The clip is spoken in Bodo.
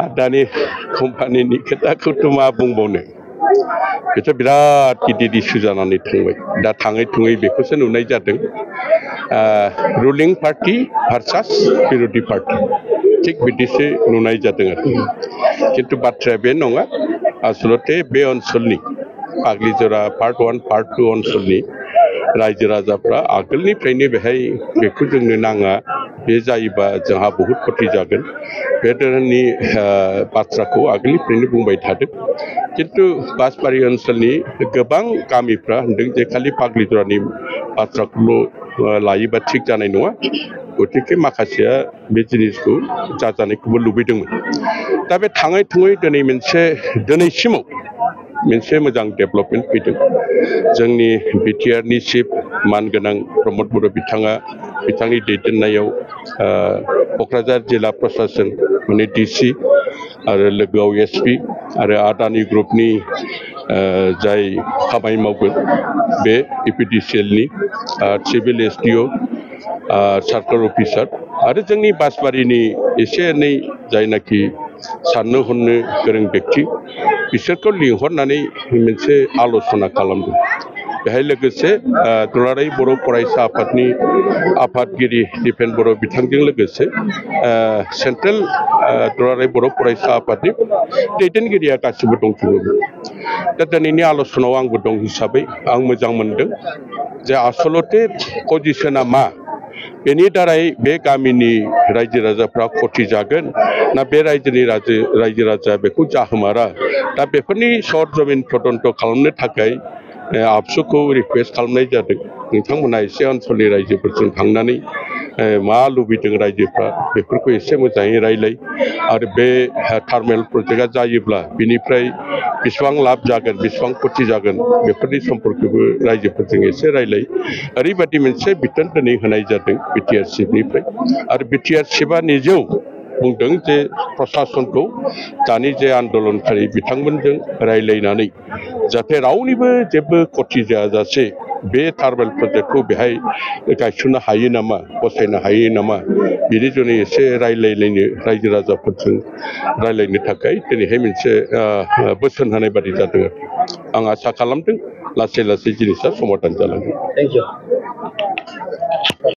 Adani company खोथाखौथ' मा बुंबावनो बेथ' बिराद गिदिर इस्यु जानानै थांबाय दा थाङै थुङै बेखौसो नुनाय जादों रुलिं पार्टी भार्सास बिरोधी पार्टी थिग बिदिसो नुनाय जादों आरो खिन्थु बाथ्राया बे नङा आसलते बे ओनसोलनि पाग्लिजरा पार्ट 1 पार्ट 2 ओनसोलनि रायजो राजाफ्रा आगोलनिफ्रायनो बेहाय बेखौ जोंनो नाङा बे जायोबा जोंहा बहुत खथि जागोन बे धरननि बाथ्राखौ आगोलनिफ्रायनो बुंबाय थादों किन्तु बासबारि ओनसोलनि गोबां गामिफ्रा होनदों जे खालि पाग्लिजरानि बाथ्राखौल' लायोबा थिग जानाय नङा गतिके माखासेया बे जिनिसखौ जाजानायखौबो लुबैदोंमोन दा बे थाङै थुङै दिनैसिमाव मोनसे मोजां डेभेलपमेन्ट फैदों जोंनि बिटिआरनि चिफ मानगोनां प्रमद बर' बिथाङा बिथांनि दैदेननायाव क'क्राझार जिल्ला प्रशासन माने डिसि आरो लोगोआव एसपि आरो आदानि ग्रुपनि जाय खामानि मावगोन बे इपिडिसिएलनि सिभिल एसडिअ सार्कल अफिसार आरो जोंनि बासबारिनि एसे एनै जायनाखि साननो हनो गोरों व्यक्ति बिसोरखौ लिंहरनानै मोनसे आल'सना खालामदों बेहाय लोगोसे दुलाराय बर' फरायसा आफादनि आफादगिरि दिपेन बर' बिथांजों लोगोसे सेन्ट्रेल दुलाराय बर' फरायसा आफादनि दैदेनगिरिया गासिबो दंजोबो दा दिनैनि आल'सनायाव आंबो दं हिसाबै आं मोजां मोनदों जे आसलते पजिशना मा बेनि दारै बे गामिनि रायजो राजाफ्रा खथि जागोन ना बे रायजो राजा बेखौ जाहोमारा दा बेफोरनि सरजमिन तदन्त खालामनो थाखाय आबसुखौ रिकुवेस्ट खालामनाय जादों नोंथांमोना एसे ओनसोलनि रायजोफोरजों थांनानै मा लुबैदों रायजोफ्रा बेफोरखौ एसे मोजाङै रायलाय आरो बे थार्मेल प्रजेक्टआ जायोब्ला बिनिफ्राय बेसेबां लाब जागोन बेसेबां खथि जागोन बेफोरनि सम्पर्कखौबो रायजोफोरजों एसे रायलाय ओरैबायदि मोनसे बिथोन दिनै होनाय जादों बिटिआर चिफनिफ्राय आरो बिटिआर चिफआ निजेव बुंदों जे प्रशासनखौ दानि जे आन्दलनकारि बिथांमोनजों रायलायनानै जाहाथे रावनिबो जेबो खथि जायाजासे बे थार्मेल प्रजेक्टखौ बेहाय गायसननो हायो नामा बसायनो हायो नामा बिनि जुनै एसे रायलायलायनो रायजो राजाफोरजों रायलायनो थाखाय दिनैहाय मोनसे बोसोन होनाय बादि जादों आं आसा खालामदों लासै लासै जिनिसा समाधान जालांगोन।